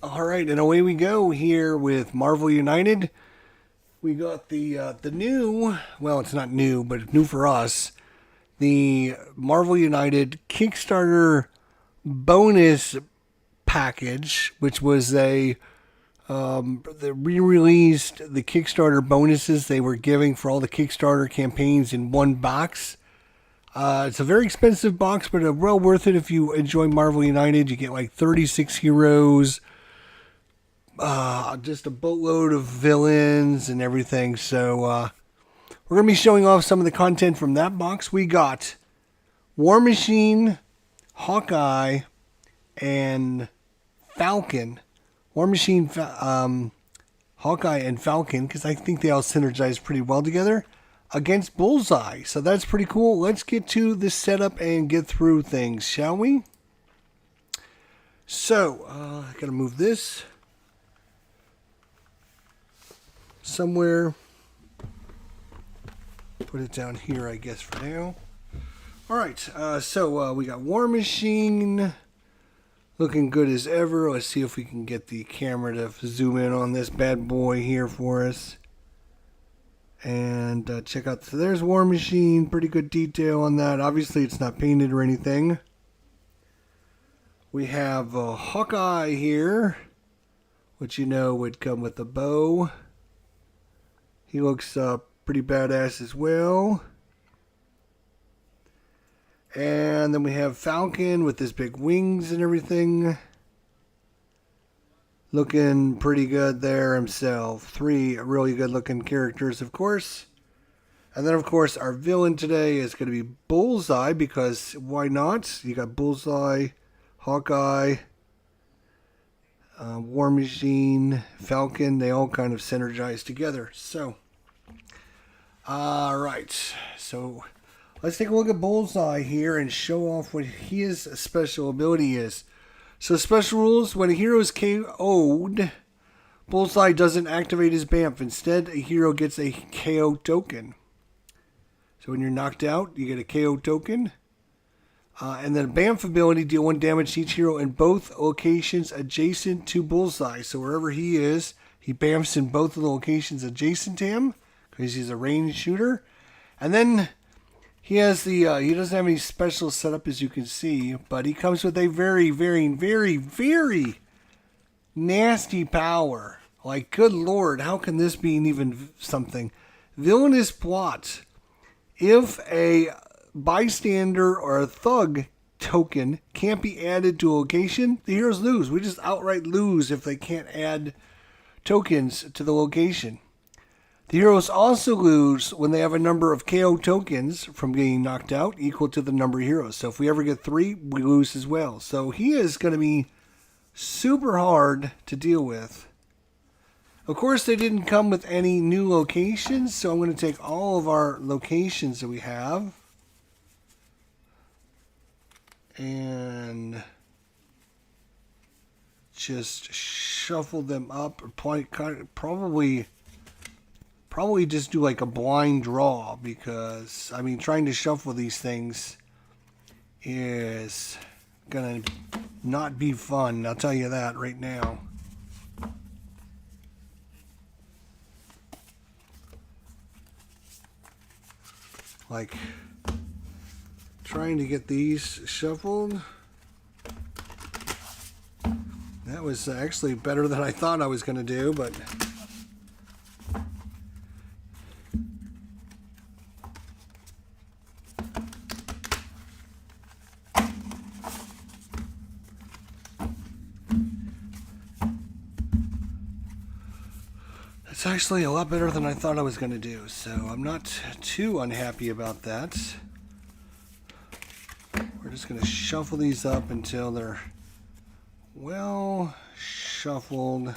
All right, and away we go here with Marvel United. We got the new, well, it's not new, but it's new for us. The Marvel United Kickstarter bonus package, which was they re-released the Kickstarter bonuses they were giving for all the Kickstarter campaigns in one box. It's a very expensive box, but well worth it if you enjoy Marvel United. You get like 36 heroes, just a boatload of villains and everything. So we're going to be showing off some of the content from that box. We got War Machine, Hawkeye, and Falcon. War Machine, Hawkeye, and Falcon, because I think they all synergize pretty well together, against Bullseye. So that's pretty cool. Let's get to the setup and get through things, shall we? So, I gotta move this somewhere. Put it down here, I guess, for now. Alright, so we got War Machine looking good as ever. Let's see if we can get the camera to zoom in on this bad boy here for us. And check out, so there's War Machine. Pretty good detail on that. Obviously, it's not painted or anything. We have Hawkeye here, which you know would come with a bow. He looks pretty badass as well. And then we have Falcon with his big wings and everything. Looking pretty good there himself. Three really good looking characters, of course. And then, of course, our villain today is going to be Bullseye, because why not? You got Bullseye, Hawkeye, War Machine, Falcon. They all kind of synergize together. So, alright. So, let's take a look at Bullseye here and show off what his special ability is. So special rules, when a hero is KO'd, Bullseye doesn't activate his BAMF. Instead, a hero gets a KO token. So when you're knocked out, you get a KO token. And then a BAMF ability, deal 1 damage to each hero in both locations adjacent to Bullseye. So wherever he is, he BAMFs in both of the locations adjacent to him, because he's a ranged shooter. And then he has he doesn't have any special setup, as you can see, but he comes with a very, very, very, very nasty power. Like, good lord, how can this be even something? Villainous plot. If a bystander or a thug token can't be added to a location, the heroes lose. We just outright lose if they can't add tokens to the location. The heroes also lose when they have a number of KO tokens from getting knocked out equal to the number of heroes. So if we ever get 3, we lose as well. So he is going to be super hard to deal with. Of course, they didn't come with any new locations, so I'm going to take all of our locations that we have and just shuffle them up. Probably just do like a blind draw, because, I mean, trying to shuffle these things is gonna not be fun. I'll tell you that right now. Like, trying to get these shuffled. That was actually better than I thought I was gonna do, but it's actually a lot better than I thought I was going to do, so I'm not too unhappy about that. We're just going to shuffle these up until they're well shuffled.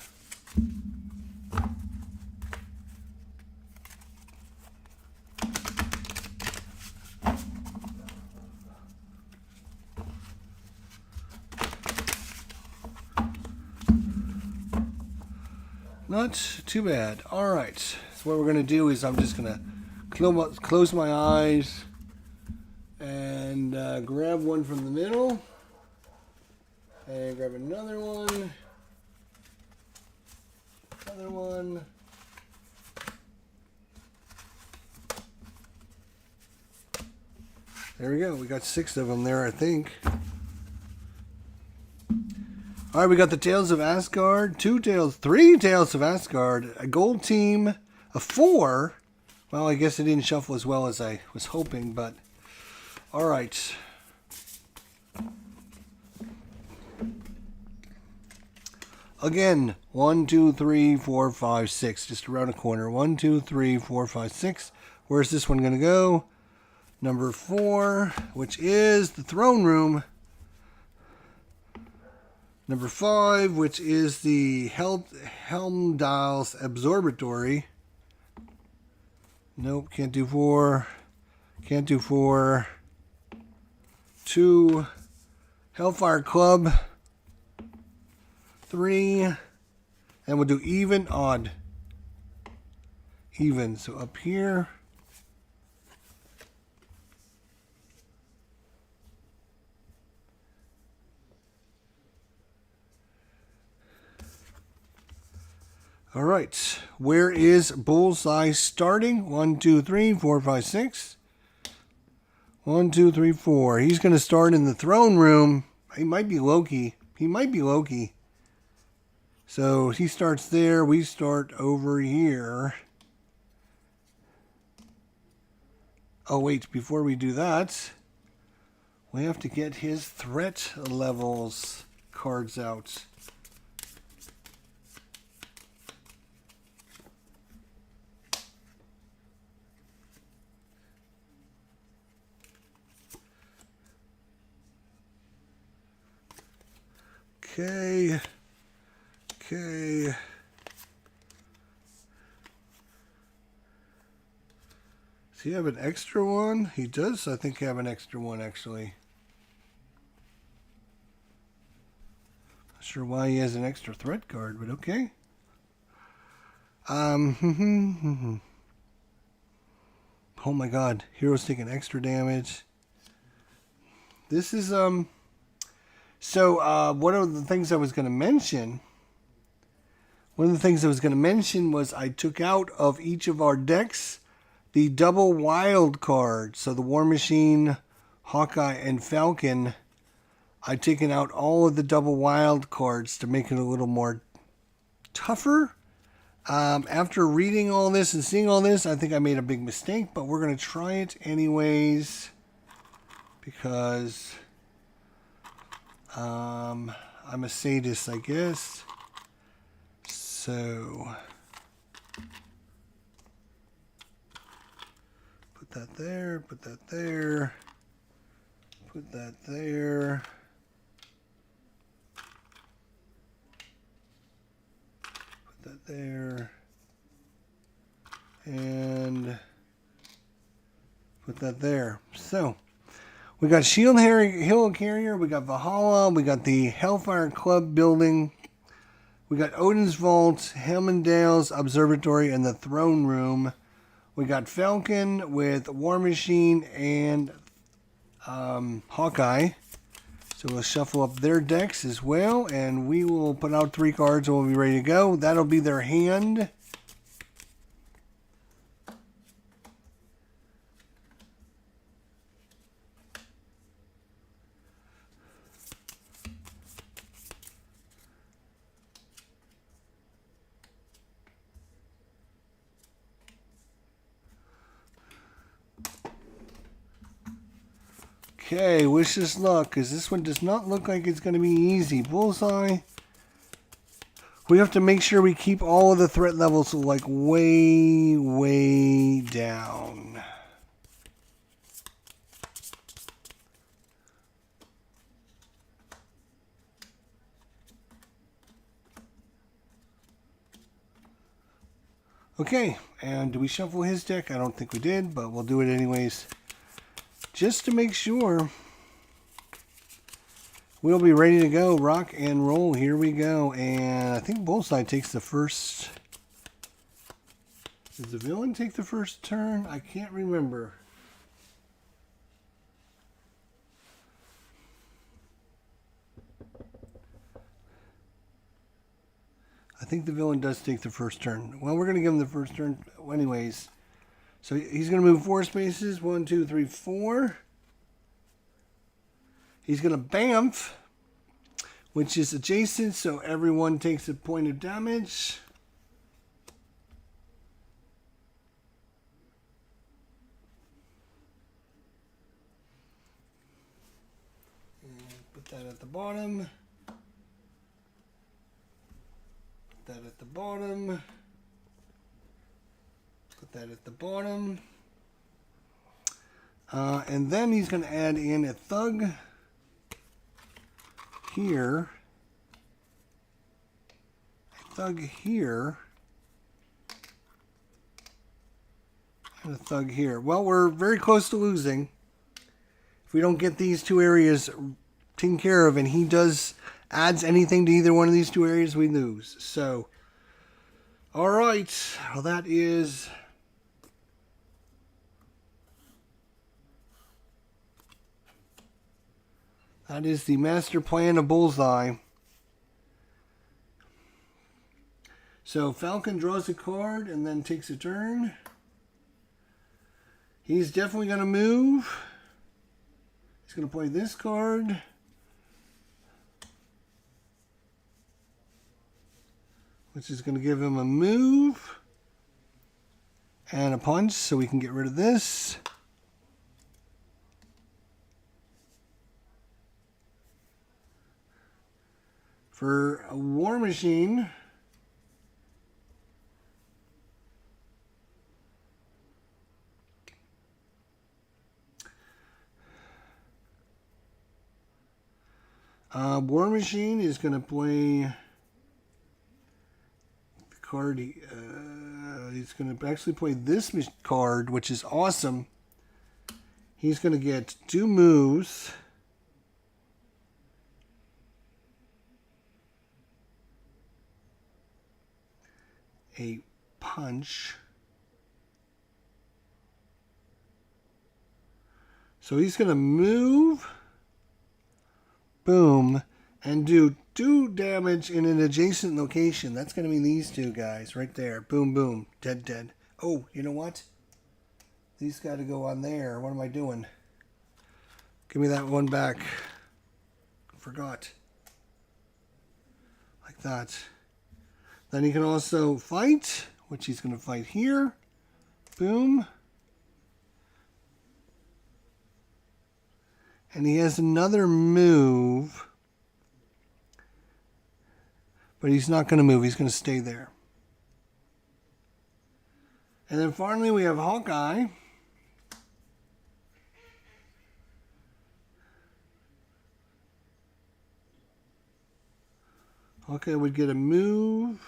Not too bad. Alright, so what we're going to do is I'm just going to close my eyes and grab one from the middle and grab another one Another one. There we go. We got 6 of them there, I think. All right, we got the Tales of Asgard, 3 Tales of Asgard, a gold team, a 4. Well, I guess it didn't shuffle as well as I was hoping, but all right. Again, 1, 2, 3, 4, 5, 6, just around the corner. 1, 2, 3, 4, 5, 6. Where's this one going to go? Number 4, which is the throne room. Number 5, which is the Helmdall's Observatory. Nope, can't do 4. Can't do 4. 2, Hellfire Club. 3, and we'll do even, odd. Even, so up here. All right, where is Bullseye starting? 1, 2, 3, 4, 5, 6. 1, 2, 3, 4. He's going to start in the throne room. He might be Loki. So he starts there. We start over here. Oh, wait, before we do that, we have to get his threat levels cards out. Okay. Does he have an extra one? He does, I think, have an extra one, actually. Not sure why he has an extra threat card, but okay. Oh my god. Heroes taking extra damage. This is, So, one of the things I was going to mention... was I took out of each of our decks the double wild card. So the War Machine, Hawkeye, and Falcon, I've taken out all of the double wild cards to make it a little more tougher. After reading all this and seeing all this, I think I made a big mistake, but we're going to try it anyways because I'm a sadist, I guess. So, put that there, put that there, put that there. Put that there. And put that there. So, we got Shield Hill Carrier, we got Valhalla, we got the Hellfire Club building. We got Odin's Vault, Helmdall's Observatory, and the Throne Room. We got Falcon with War Machine and Hawkeye. So we'll shuffle up their decks as well, and we will put out 3 cards and we'll be ready to go. That'll be their hand. Okay, wish us luck, because this one does not look like it's going to be easy. Bullseye. We have to make sure we keep all of the threat levels like way, way down. Okay, and do we shuffle his deck? I don't think we did, but we'll do it anyways. Just to make sure. We'll be ready to go. Rock and roll. Here we go. And I think Bullseye takes the first. Does the villain take the first turn? I can't remember. I think the villain does take the first turn. Well, we're going to give him the first turn anyways. So he's going to move 4 spaces. 1, 2, 3, 4. He's going to Bamf, which is adjacent, so everyone takes a point of damage. And put that at the bottom. Put that at the bottom. Put that at the bottom. And then he's going to add in a thug here. A thug here. And a thug here. Well, we're very close to losing. If we don't get these 2 areas taken care of and he adds anything to either one of these 2 areas, we lose. So, alright. Well, that is... That is the master plan of Bullseye. So Falcon draws a card and then takes a turn. He's definitely going to move. He's going to play this card. Which is going to give him a move. And a punch, so we can get rid of this. For a War Machine, War Machine is going to play the card. He's going to actually play this card, which is awesome. He's going to get 2 moves. A punch. So he's going to move, boom, and do 2 damage in an adjacent location. That's going to be these 2 guys right there. Boom, boom, dead, dead. Oh, you know what? These got to go on there. What am I doing? Give me that one back. Forgot. Like that. Then he can also fight, which he's going to fight here. Boom. And he has another move. But he's not going to move. He's going to stay there. And then finally we have Hawkeye. Hawkeye would get a move.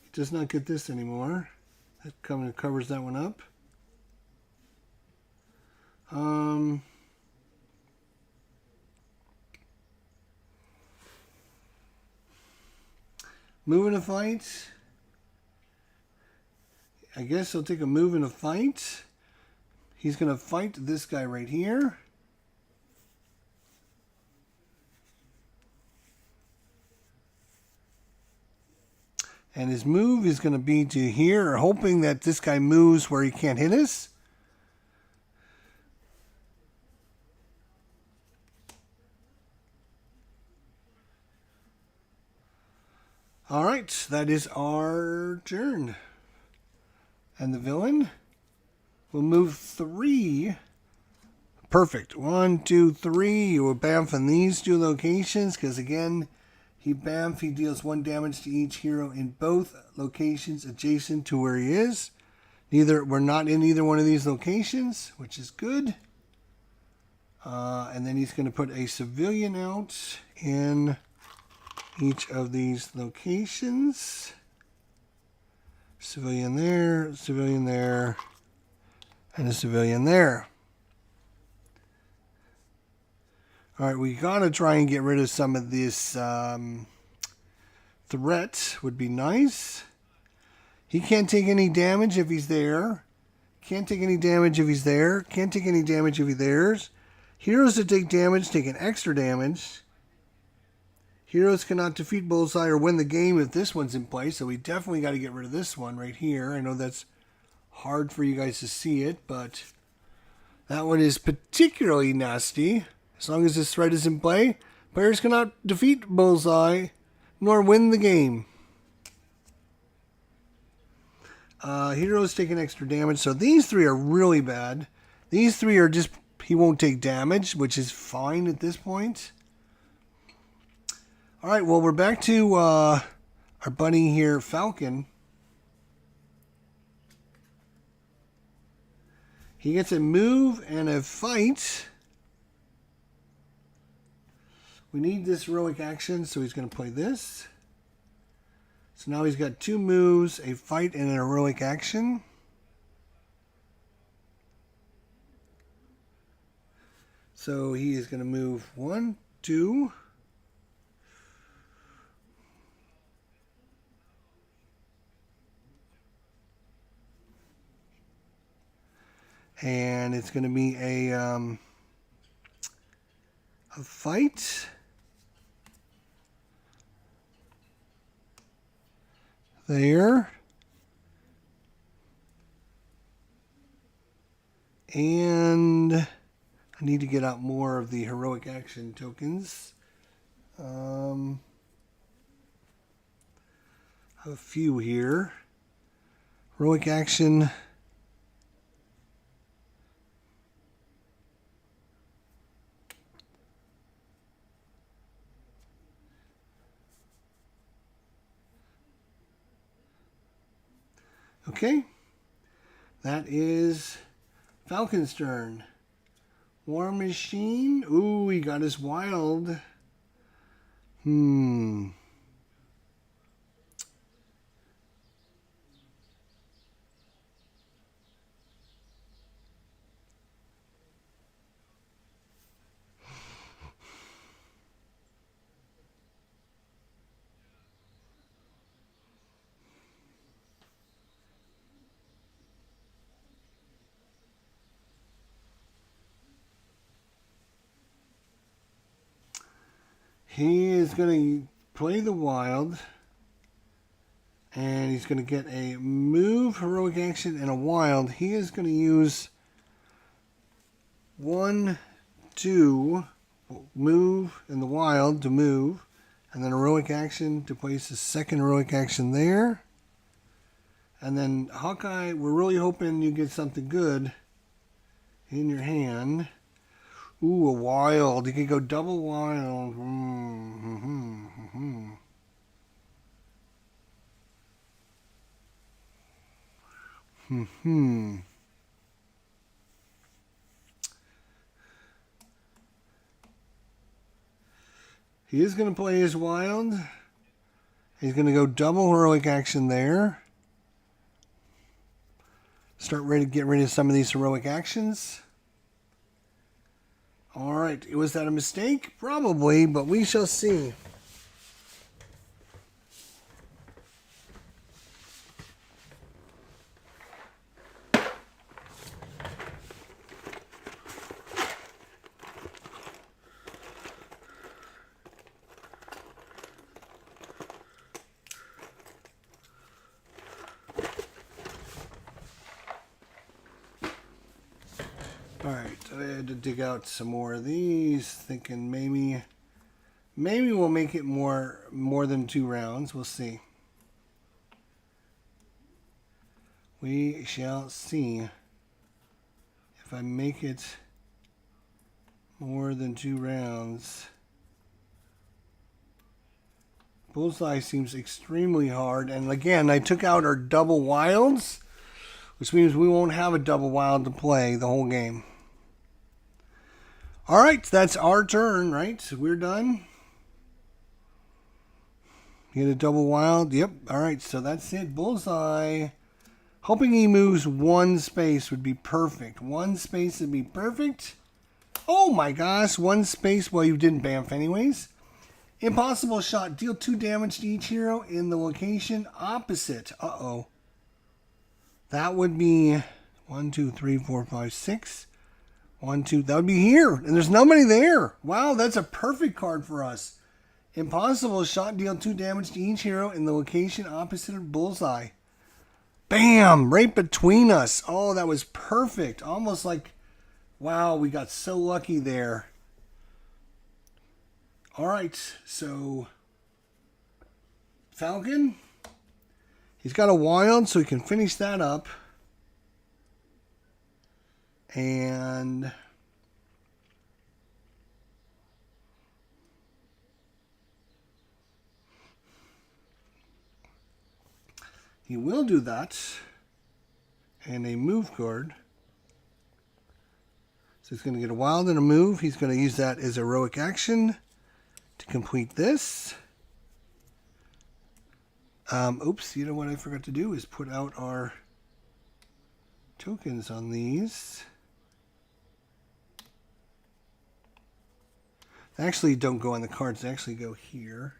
He does not get this anymore. That covers that one up. Move in a fight. I guess he'll take a move in a fight. He's going to fight this guy right here. And his move is going to be to here, hoping that this guy moves where he can't hit us. All right, that is our turn. And the villain will move 3. Perfect. 1, 2, 3. You will bamf in these 2 locations because, again, he deals 1 damage to each hero in both locations adjacent to where he is. We're not in either one of these locations, which is good. And then he's going to put a civilian out in each of these locations. Civilian there, and a civilian there. All right, we got to try and get rid of some of this threat. Would be nice. He can't take any damage if he's there. Can't take any damage if he's there. Can't take any damage if he's there. Heroes that take damage take an extra damage. Heroes cannot defeat Bullseye or win the game if this one's in play, so we definitely got to get rid of this one right here. I know that's hard for you guys to see it, but that one is particularly nasty. As long as this threat is in play, players cannot defeat Bullseye nor win the game. Heroes taking extra damage, so these three are really bad. These three are just, he won't take damage, which is fine at this point. Alright, well, we're back to our buddy here, Falcon. He gets a move and a fight. We need this heroic action, so he's going to play this. So now he's got 2 moves, a fight, and an heroic action. So he is going to move 1, 2. And it's going to be a fight. There. And I need to get out more of the heroic action tokens. I have a few here. Heroic action. Okay, that is Falcon's turn. War Machine. Ooh, he got his wild. He is going to play the wild, and he's going to get a move, heroic action, and a wild. He is going to use 1, 2, move, and the wild to move, and then heroic action to place a second heroic action there. And then Hawkeye, we're really hoping you get something good in your hand. Ooh, a wild. You can go double wild. He is going to play his wild. He's going to go double heroic action there. Start ready to get rid of some of these heroic actions. All right, was that a mistake? Probably, but we shall see. Alright, I had to dig out some more of these, thinking maybe we'll make it more than 2 rounds. We'll see. We shall see if I make it more than 2 rounds. Bullseye seems extremely hard, and again, I took out our double wilds, which means we won't have a double wild to play the whole game. All right, that's our turn, right? So we're done. Get a double wild. Yep. All right, so that's it. Bullseye. Hoping he moves 1 space would be perfect. 1 space would be perfect. Oh my gosh, 1 space. Well, you didn't bamf anyways. Impossible shot. Deal 2 damage to each hero in the location opposite. Uh-oh. That would be 1, 2, 3, 4, 5, 6. 1, 2. That would be here. And there's nobody there. Wow, that's a perfect card for us. Impossible shot, deal 2 damage to each hero in the location opposite of bullseye. Bam! Right between us. Oh, that was perfect. Almost like, wow, we got so lucky there. Alright, so Falcon. He's got a wild, so he can finish that up. And he will do that. And a move card. So he's going to get a wild and a move. He's going to use that as heroic action to complete this. Oops, you know what I forgot to do is put out our tokens on these. They actually don't go on the cards, they actually go here.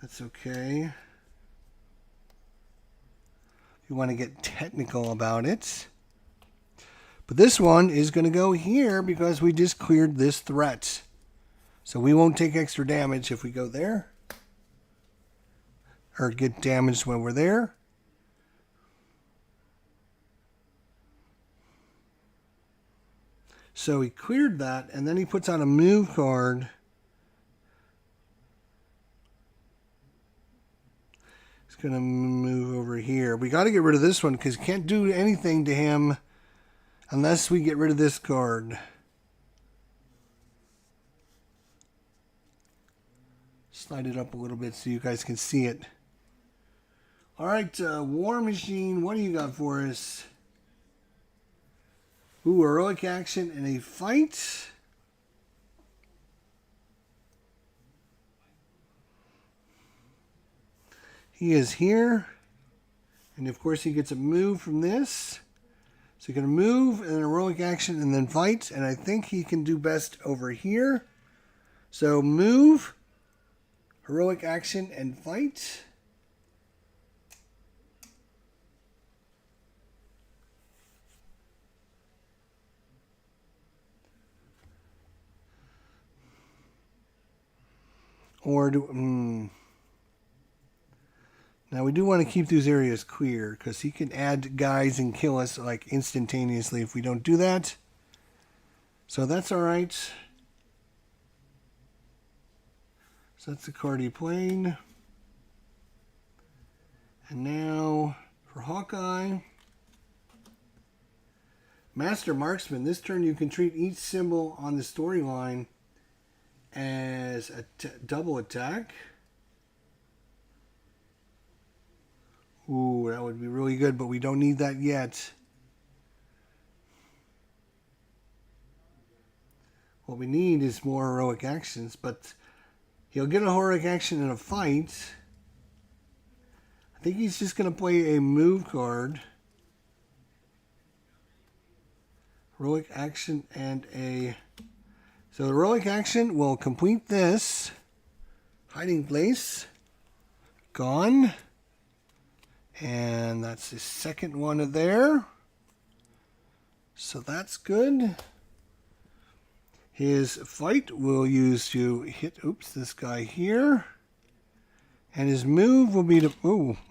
That's okay. You want to get technical about it. But this one is going to go here because we just cleared this threat. So we won't take extra damage if we go there. Or get damaged when we're there. So he cleared that, and then he puts on a move card. He's going to move over here. We got to get rid of this one because can't do anything to him unless we get rid of this card. Slide it up a little bit so you guys can see it. All right, War Machine, what do you got for us? Ooh, heroic action in a fight. He is here. And of course he gets a move from this. So he's going to move and then heroic action and then fight. And I think he can do best over here. So move, heroic action, and fight. Or do... Now we do want to keep these areas clear because he can add guys and kill us like instantaneously if we don't do that. So that's alright. So that's the card he played. And now for Hawkeye. Master Marksman. This turn you can treat each symbol on the storyline as a double attack. Ooh, that would be really good, but we don't need that yet. What we need is more heroic actions, but he'll get a heroic action in a fight. I think he's just going to play a move card. Heroic action and a... So the heroic action will complete this. Hiding place. Gone. And that's the second one there. So that's good. His fight will use to hit, oops, this guy here. And his move will be to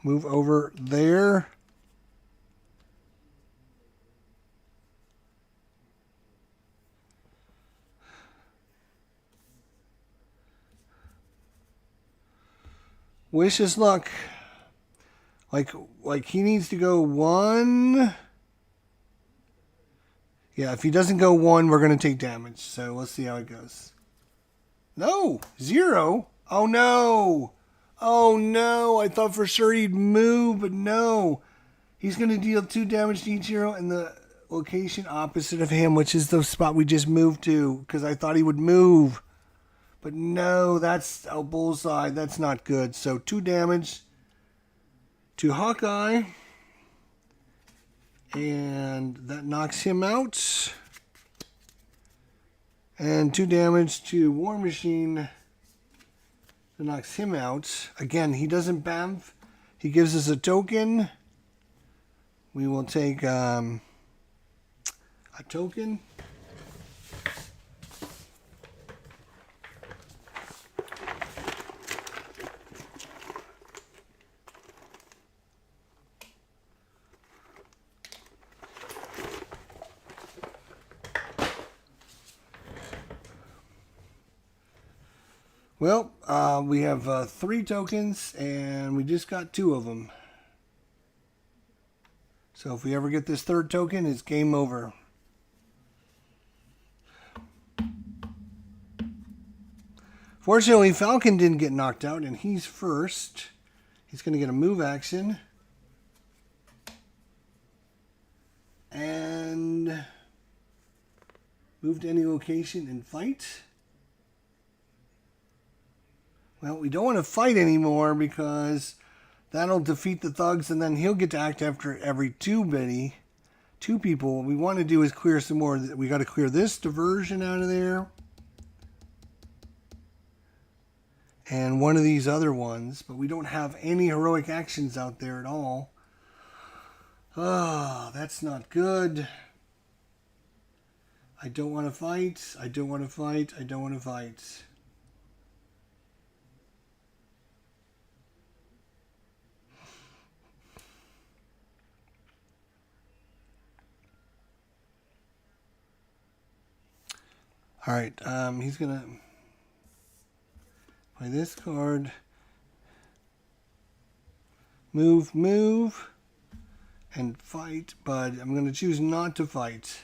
move over there. Wish us luck. Like he needs to go 1. Yeah, if he doesn't go 1, we're going to take damage. So let's see how it goes. No, 0. Oh no. Oh no. I thought for sure he'd move, but no. He's going to deal 2 damage to each hero in the location opposite of him, which is the spot we just moved to because I thought he would move. But no, that's a bullseye. That's not good. So 2 damage to Hawkeye. And that knocks him out. And 2 damage to War Machine. That knocks him out. Again, he doesn't bamf. He gives us a token. We will take a token. Well, we have 3 tokens, and we just got 2 of them. So if we ever get this 3rd token, it's game over. Fortunately, Falcon didn't get knocked out, and he's first. He's going to get a move action. And move to any location and fight. Well, we don't want to fight anymore because that'll defeat the thugs, and then he'll get to act after every 2 people. What we want to do is clear some more. We got to clear this diversion out of there. And one of these other ones, but we don't have any heroic actions out there at all. Oh, that's not good. I don't want to fight. I don't want to fight. I don't want to fight. All right, he's going to play this card. Move, and fight, but I'm going to choose not to fight.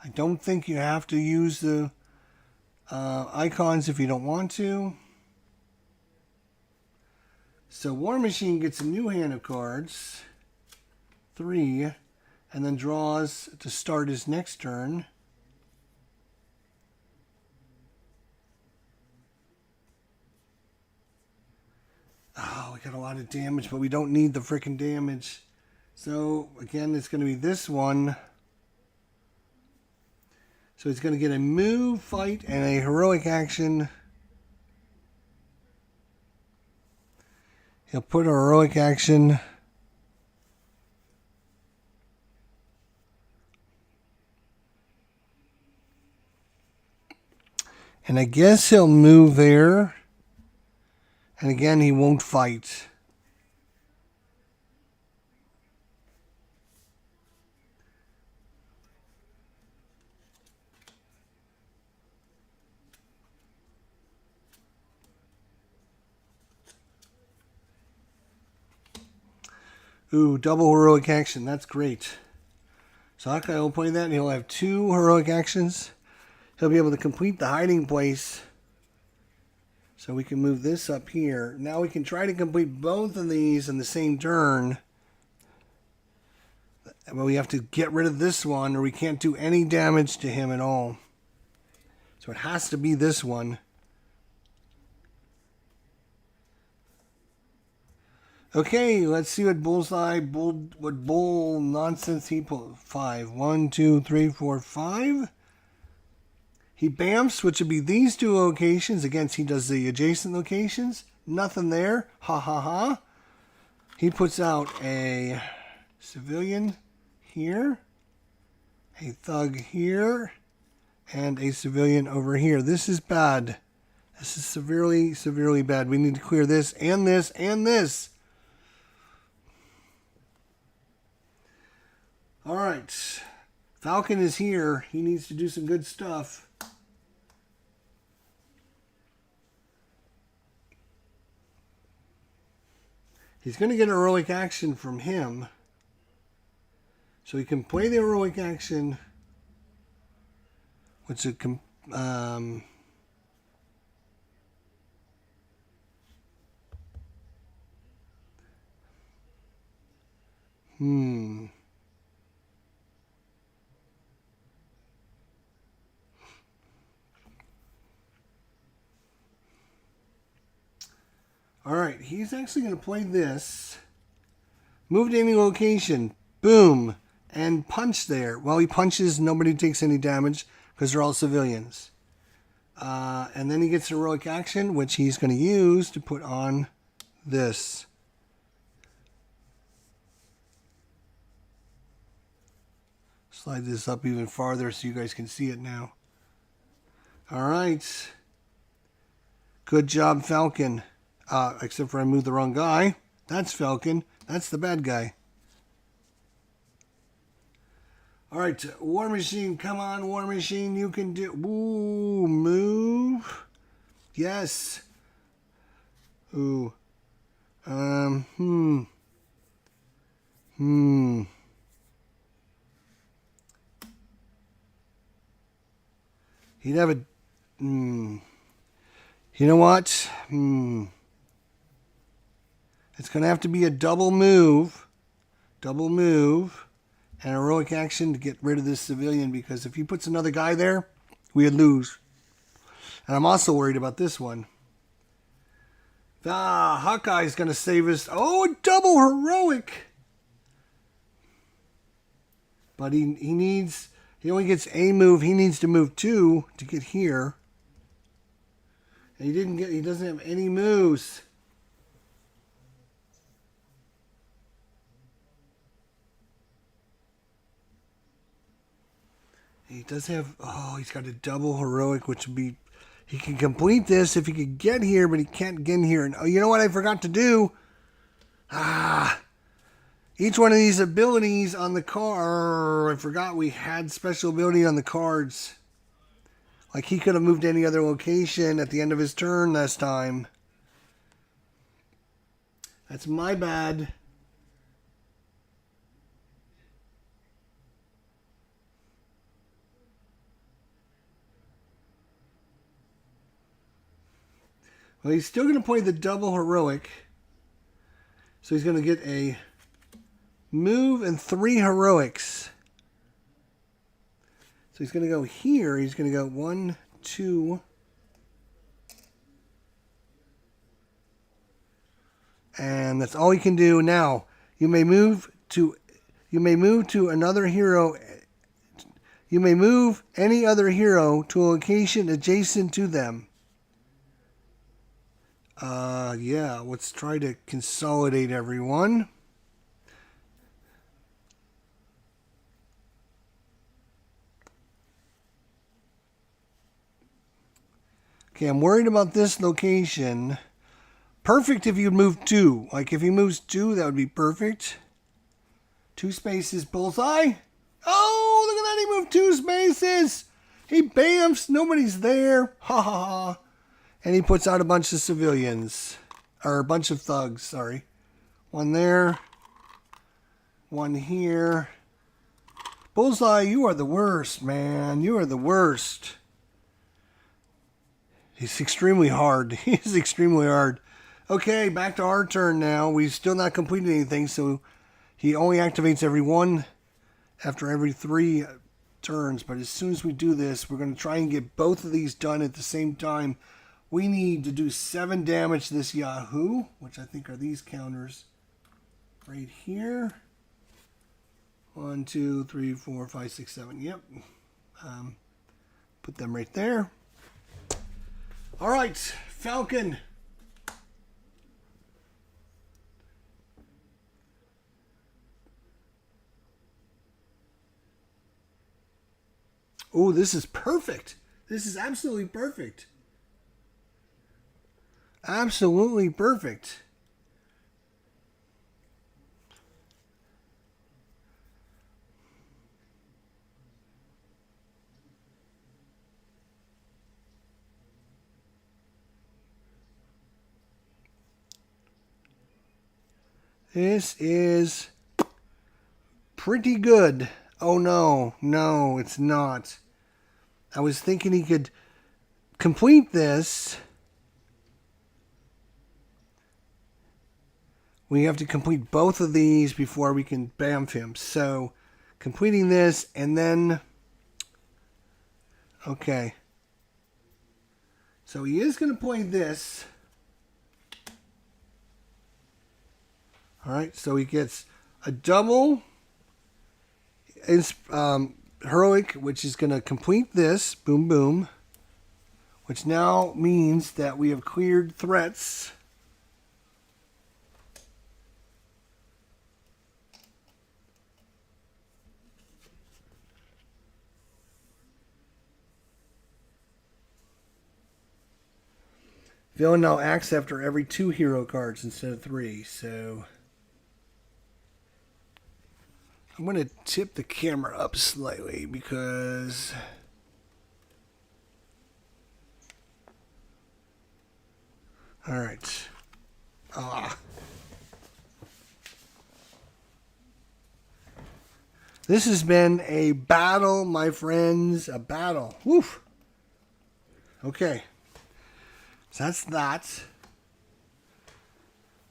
I don't think you have to use the icons if you don't want to. So War Machine gets a new hand of cards, 3, and then draws to start his next turn. Oh, we got a lot of damage, but we don't need the freaking damage. So, again, it's going to be this one. So he's going to get a move, fight, and a heroic action. He'll put a heroic action. And I guess he'll move there. And again, he won't fight. Ooh, double heroic action. That's great. So Hawkeye will play that, and he'll have 2 heroic actions. He'll be able to complete the hiding place. So we can move this up here. Now we can try to complete both of these in the same turn. But we have to get rid of this one, or we can't do any damage to him at all. So it has to be this one. Okay, let's see what bull nonsense he pulled. 5. 1, 2, 3, 4, 5. He bamfs, which would be these 2 locations. Again, he does the adjacent locations. Nothing there. Ha ha ha. He puts out a civilian here, a thug here, and a civilian over here. This is bad. This is severely, severely bad. We need to clear this and this and this. All right. Falcon is here. He needs to do some good stuff. He's going to get a heroic action from him. So he can play the heroic action, which it can, All right, he's actually going to play this. Move to any location. Boom. And punch there. While he punches, nobody takes any damage because they're all civilians. And then he gets heroic action, which he's going to use to put on this. Slide this up even farther so you guys can see it now. All right. Good job, Falcon. Except for I moved the wrong guy. That's Falcon. That's the bad guy. All right, War Machine, come on, War Machine, you can do. Ooh, move. Yes. Ooh. Hmm. He'd have a. You know what? It's gonna have to be a double move, and heroic action to get rid of this civilian, because if he puts another guy there, we would lose. And I'm also worried about this one. Hawkeye's gonna save us. Oh, a double heroic. But he only gets a move. He needs to move 2 to get here. And he doesn't have any moves. He does have, he's got a double heroic, which would be, he can complete this if he could get here, but he can't get in here. And you know what I forgot to do? Each one of these abilities on the card, I forgot we had special ability on the cards. Like he could have moved to any other location at the end of his turn last time. That's my bad. Well, he's still going to play the double heroic. So he's going to get a move and 3 heroics. So he's going to go here. He's going to go 1, 2. And that's all he can do. Now, you may move to another hero. You may move any other hero to a location adjacent to them. Yeah, let's try to consolidate everyone. Okay, I'm worried about this location. Perfect if you move 2. Like if he moves 2, that would be perfect. 2 spaces, bullseye. Oh, look at that, he moved 2 spaces. He bamfs, nobody's there. Ha ha ha. And he puts out a bunch of civilians. Or a bunch of thugs, sorry. 1 there. 1 here. Bullseye, you are the worst, man. You are the worst. He's extremely hard. He's extremely hard. Okay, back to our turn now. We've still not completed anything, so he only activates after every 3 turns. But as soon as we do this, we're going to try and get both of these done at the same time. We need to do 7 damage to this Yahoo, which I think are these counters right here. 1, 2, 3, 4, 5, 6, 7. Yep. Put them right there. All right, Falcon. Oh, this is perfect. This is absolutely perfect. Absolutely perfect. This is pretty good. Oh, no. No, it's not. I was thinking he could complete this. We have to complete both of these before we can bamf him. So, completing this and then... Okay. So he is going to play this. Alright, so he gets a double heroic, which is going to complete this. Boom, boom. Which now means that we have cleared threats. Villain now acts after every 2 hero cards instead of 3, so... I'm going to tip the camera up slightly because... All right. This has been a battle, my friends. A battle. Woof. Okay. So that's that.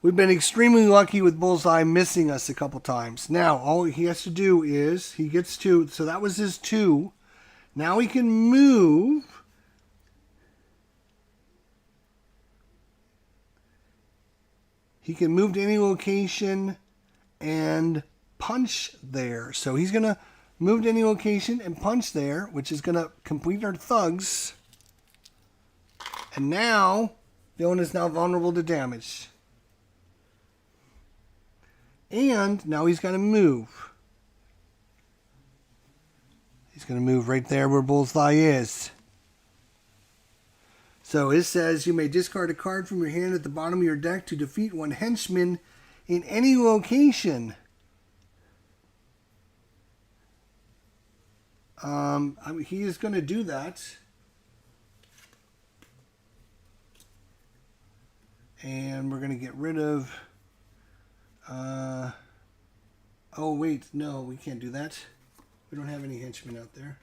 We've been extremely lucky with Bullseye missing us a couple times. Now, all he has to do is, he gets to, so that was his 2. Now he can move. He can move to any location and punch there. So he's going to move to any location and punch there, which is going to complete our thugs. And now, Dylan is now vulnerable to damage. And now he's going to move. He's going to move right there where Bullseye is. So it says you may discard a card from your hand at the bottom of your deck to defeat one henchman in any location. He is going to do that. And we're going to get rid of... oh, wait. No, we can't do that. We don't have any henchmen out there.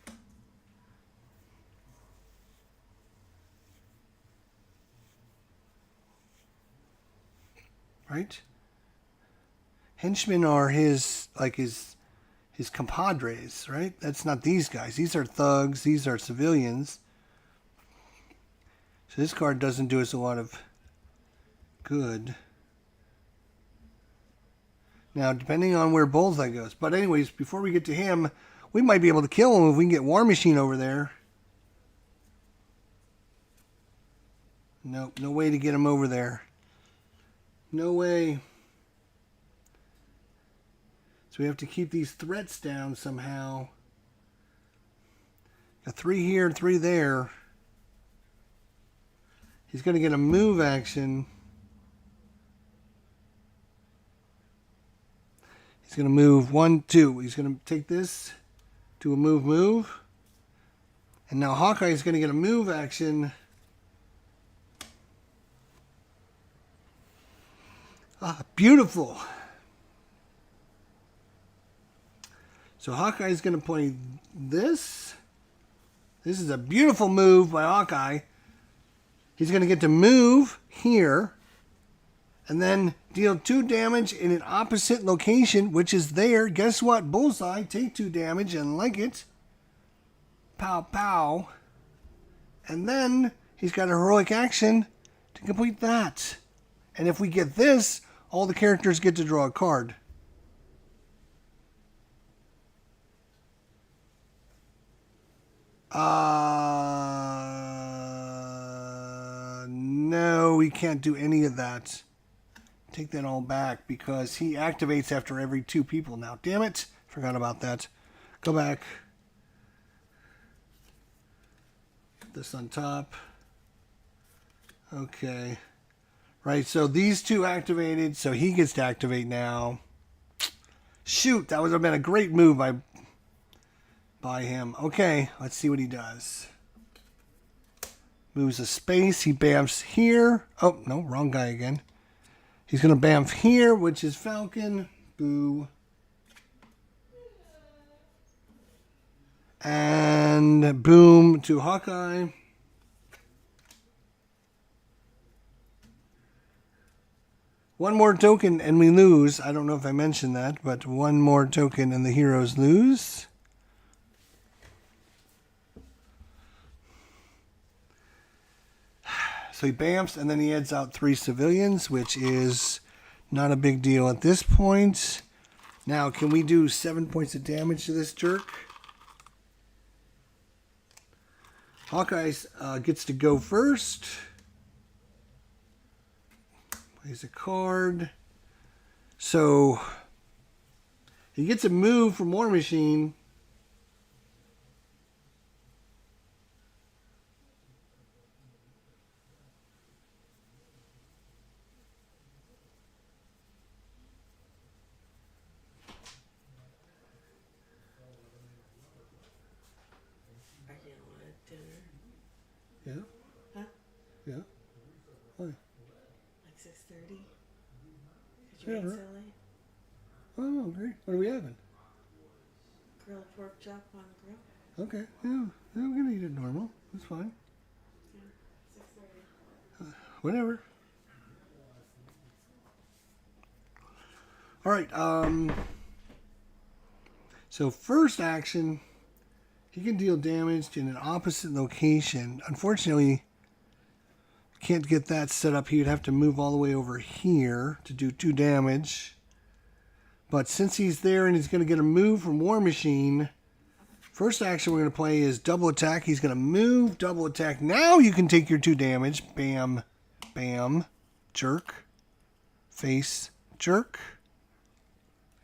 Right? Henchmen are his compadres, right? That's not these guys. These are thugs. These are civilians. So this card doesn't do us a lot of good. Now, depending on where Bullseye goes. But anyways, before we get to him, we might be able to kill him if we can get War Machine over there. Nope, no way to get him over there. No way. So we have to keep these threats down somehow. Got 3 here, 3 there. He's going to get a move action. He's going to move 1, 2. He's going to take this to a move. And now Hawkeye is going to get a move action. Ah, beautiful. So Hawkeye is going to play this. This is a beautiful move by Hawkeye. He's going to get to move here and then deal 2 damage in an opposite location, which is there. Guess what? Bullseye, take 2 damage and like it. Pow, pow. And then he's got a heroic action to complete that. And if we get this, all the characters get to draw a card. No, we can't do any of that. Take that all back because he activates after every 2 people now. Damn it. Forgot about that. Go back. Put this on top. Okay. Right, so these 2 activated, so he gets to activate now. Shoot, that would have been a great move by him. Okay, let's see what he does. Moves a space. He bamfs here. Oh, no, wrong guy again. He's going to bamf here, which is Falcon. Boo. And boom to Hawkeye. One more token and we lose. I don't know if I mentioned that, but 1 more token and the heroes lose. So he bamfs and then he adds out 3 civilians, which is not a big deal at this point. Now, can we do 7 points of damage to this jerk? Hawkeye gets to go first. Plays a card. So he gets a move from War Machine. Yeah. Huh? Yeah. Why? Like 6:30? Could you eat so late? Oh, great. What are we having? Grilled pork chop on the grill? Okay. Yeah. Yeah, we're gonna eat it normal. That's fine. Yeah. 6:30. Whatever. All right. So first action, he can deal damage in an opposite location. Unfortunately, can't get that set up. He would have to move all the way over here to do 2 damage. But since he's there and he's going to get a move from War Machine, first action we're going to play is double attack. He's going to move, double attack. Now you can take your 2 damage. Bam, bam, jerk, face, jerk.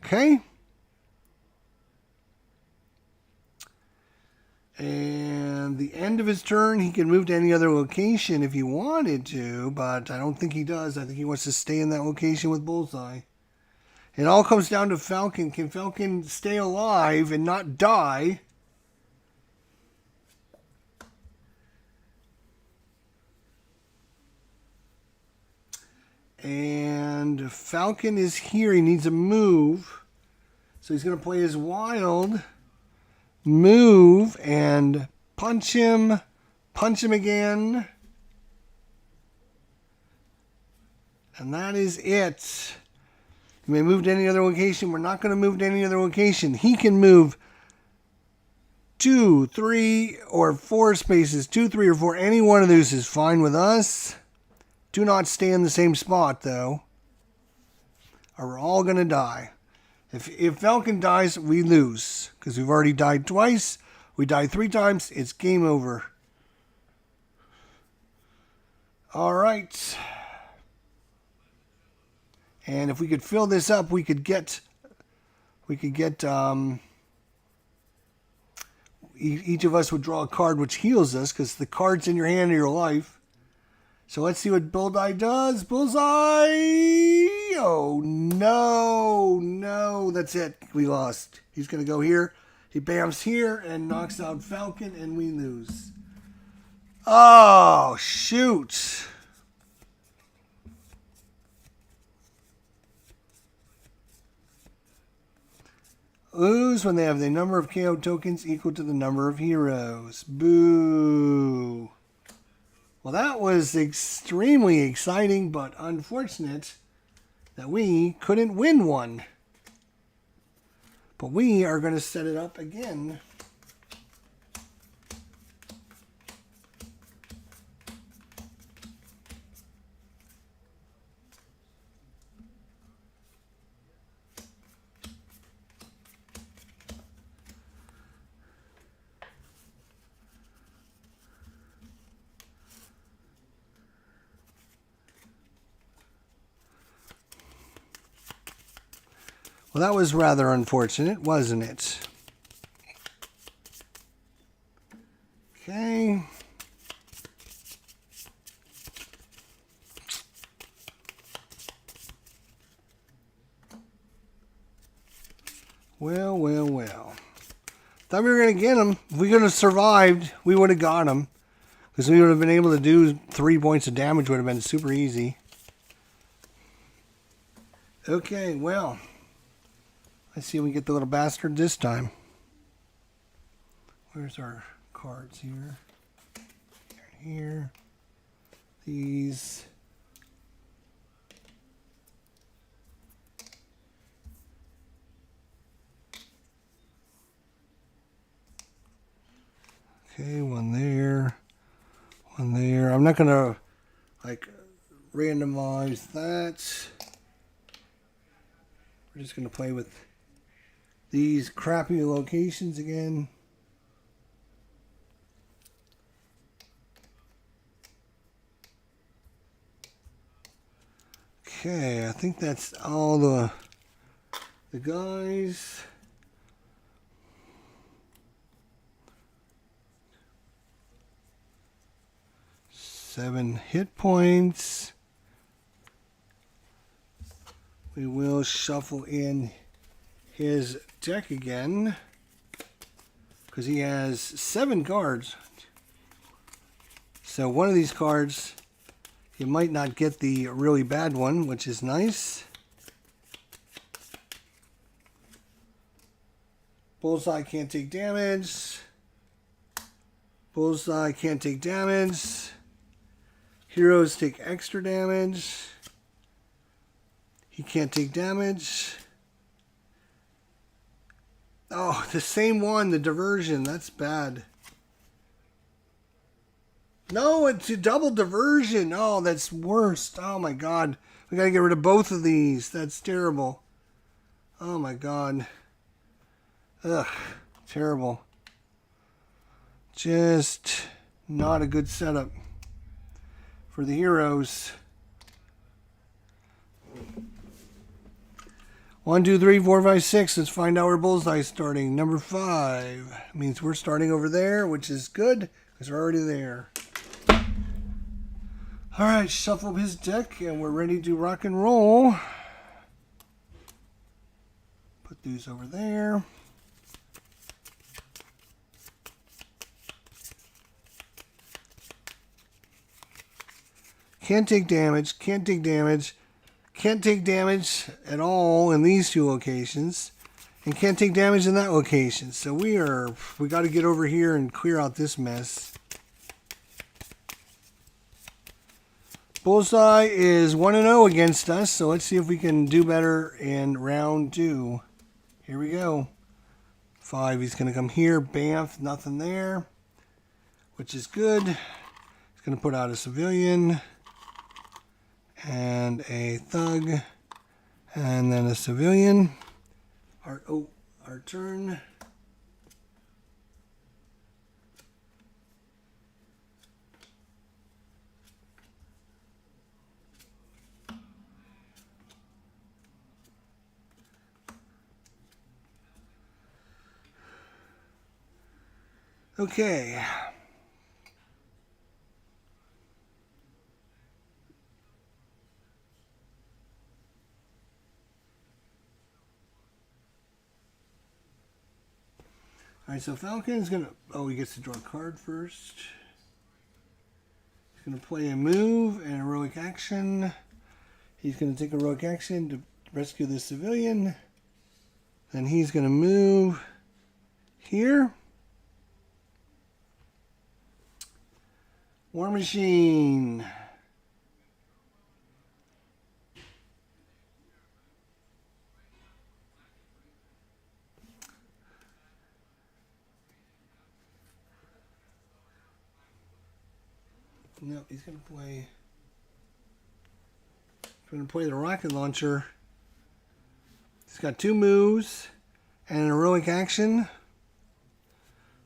Okay. And the end of his turn, he can move to any other location if he wanted to, but I don't think he does. I think he wants to stay in that location with Bullseye. It all comes down to Falcon. Can Falcon stay alive and not die? And Falcon is here. He needs a move. So he's going to play his wild, move, and punch him again. And that is it. You may move to any other location. We're not going to move to any other location. He can move 2, 3, or 4 spaces. 2, 3, or 4. Any one of those is fine with us. Do not stay in the same spot, though, or we're all going to die. If Falcon dies, we lose, because we've already died twice. We died 3 times. It's game over. All right. And if we could fill this up, we could get each of us would draw a card which heals us, because the cards in your hand are your life. So let's see what Bullseye does. Bullseye! Oh, no, that's it. We lost. He's going to go here. He bams here and knocks out Falcon, and we lose. Oh, shoot. Lose when they have the number of KO tokens equal to the number of heroes. Boo. Well, that was extremely exciting, but unfortunate that we couldn't win one. But we are going to set it up again. Well, that was rather unfortunate, wasn't it? Okay. Well. Thought we were going to get him. If we could have survived, we would have got him. Because we would have been able to do 3 points of damage. Would have been super easy. Okay, well. Let's see if we get the little bastard this time. Where's our cards here? Here. These. Okay, one there. One there. I'm not going to, like, randomize that. We're just going to play with these crappy locations again. Okay, I think that's all the guys. Seven hit points. We will shuffle in his deck again, because he has 7 cards. So one of these cards, you might not get the really bad one, which is nice. Bullseye can't take damage. Bullseye can't take damage. Heroes take extra damage. He can't take damage. Oh, the same one, the diversion. That's bad. No, it's a double diversion. Oh, that's worst. Oh my god. We gotta get rid of both of these. That's terrible. Oh my god. Ugh. Terrible. Just not a good setup for the heroes. 1, 2, 3, 4, 5, 6. Let's find out where Bullseye's starting. Number 5 means we're starting over there, which is good because we're already there. All right, shuffle his deck, and we're ready to rock and roll. Put these over there. Can't take damage, can't take damage, can't take damage at all in these two locations, and can't take damage in that location. So we got to get over here and clear out this mess. Bullseye is 1-0 against us, so let's see if we can do better in round 2. Here we go. 5, he's going to come here. Bamf, nothing there, which is good. He's going to put out a civilian and a thug, and then a civilian. Our turn. Okay. All right, so Falcon's going to... Oh, he gets to draw a card first. He's going to play a move and a heroic action. He's going to take a heroic action to rescue the civilian. Then he's going to move here. War Machine. No, he's going to play the rocket launcher. He's got 2 moves and an heroic action.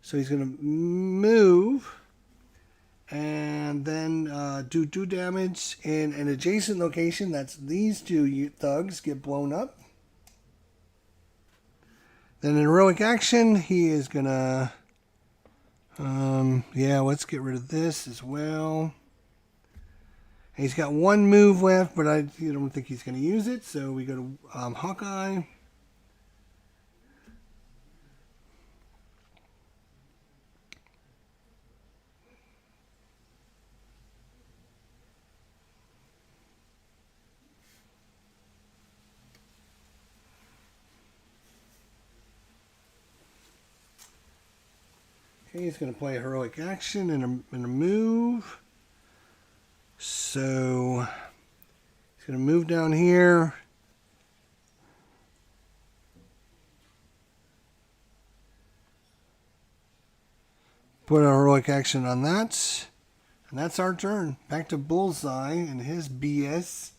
So he's going to move and then do 2 damage in an adjacent location. That's these 2 thugs get blown up. Then in heroic action, he is going to... yeah, let's get rid of this as well. He's got 1 move left, but I don't think he's going to use it. So we go to Hawkeye. Okay, he's going to play a heroic action and a move. So he's going to move down here. Put a heroic action on that. And that's our turn. Back to Bullseye and his BS.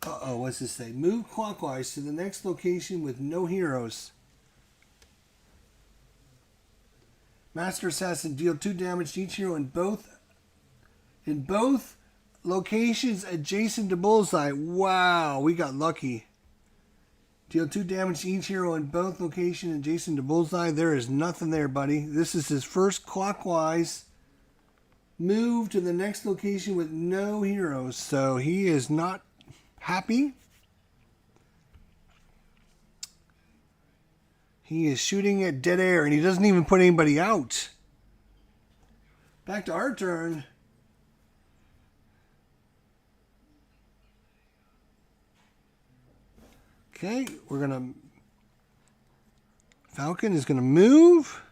Uh-oh, what's this say? Move clockwise to the next location with no heroes. Master Assassin, deal 2 damage to each hero in both locations adjacent to Bullseye. Wow, we got lucky. Deal 2 damage to each hero in both locations adjacent to Bullseye. There is nothing there, buddy. This is his first clockwise move to the next location with no heroes. So he is not happy. He is shooting at dead air, and he doesn't even put anybody out. Back to our turn. Okay, we're gonna. Falcon is gonna move.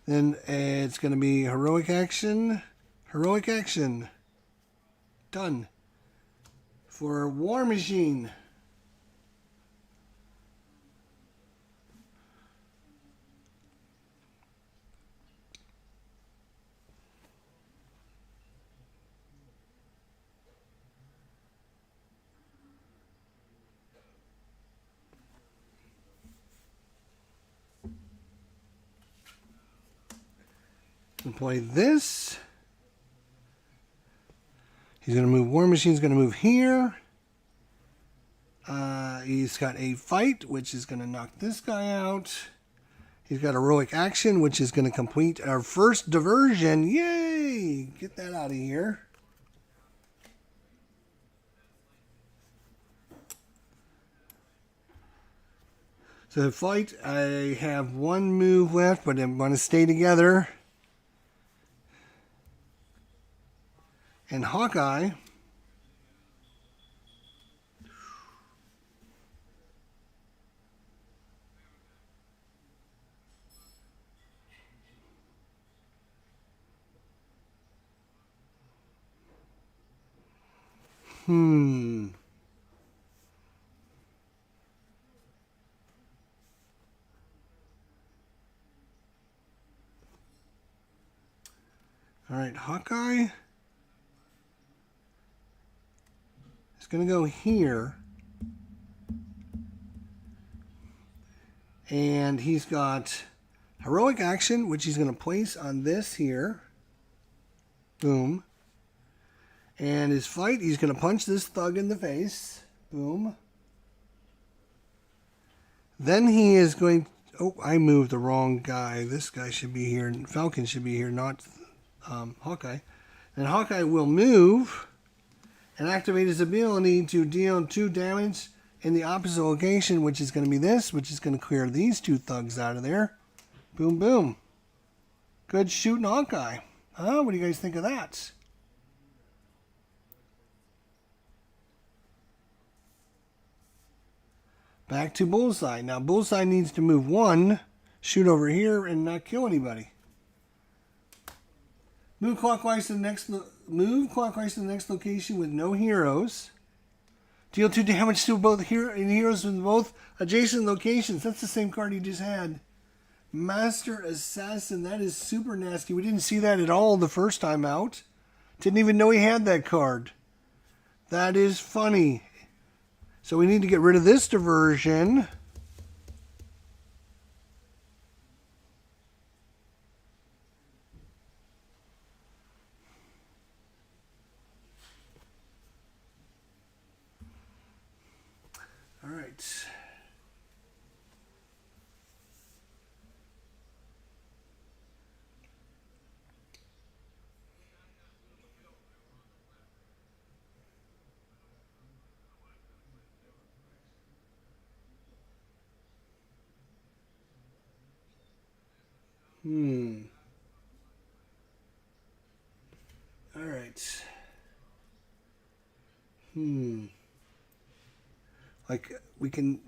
Then it's gonna be heroic action. Heroic action. Done. For War Machine. And play this. He's going to move. War Machine's going to move here. He's got a fight, which is going to knock this guy out. He's got heroic action, which is going to complete our first diversion. Yay! Get that out of here. So the fight, I have one move left, but I'm going to stay together. And Hawkeye. All right, Hawkeye is going to go here. And he's got heroic action, which he's going to place on this here. Boom. And his fight, he's going to punch this thug in the face. Boom. Then he is going... Oh, I moved the wrong guy. This guy should be here. Falcon should be here, not Hawkeye. And Hawkeye will move and activate his ability to deal 2 damage in the opposite location, which is going to be this, which is going to clear these 2 thugs out of there. Boom, boom. Good shooting, Hawkeye. Huh? What do you guys think of that? Back to Bullseye. Now, Bullseye needs to move 1, shoot over here, and not kill anybody. Move clockwise to the next location with no heroes. Deal 2 damage to both heroes in both adjacent locations. That's the same card he just had. Master Assassin. That is super nasty. We didn't see that at all the first time out. Didn't even know he had that card. That is funny. So we need to get rid of this diversion. All right. All right. Like we can.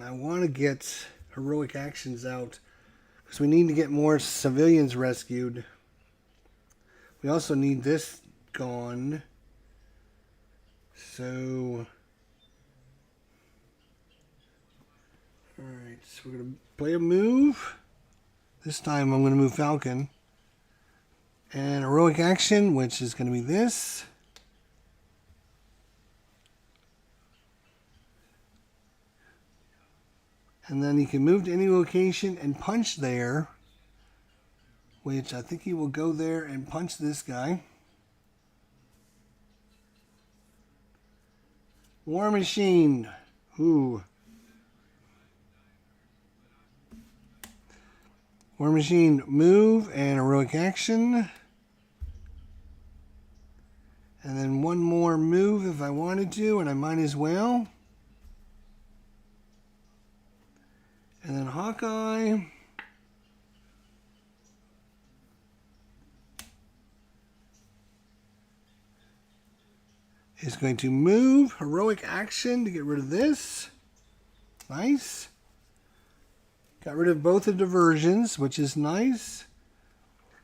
I want to get heroic actions out because we need to get more civilians rescued. We also need this gone. So, alright, so we're going to play a move. This time I'm going to move Falcon. And heroic action, which is going to be this. And then he can move to any location and punch there. which I think he will go there and punch this guy. War Machine. Ooh. War Machine move and heroic action. And then one more move if I wanted to, and I might as well. And then Hawkeye. Is going to move, heroic action to get rid of this. Nice. Got rid of both the diversions, which is nice.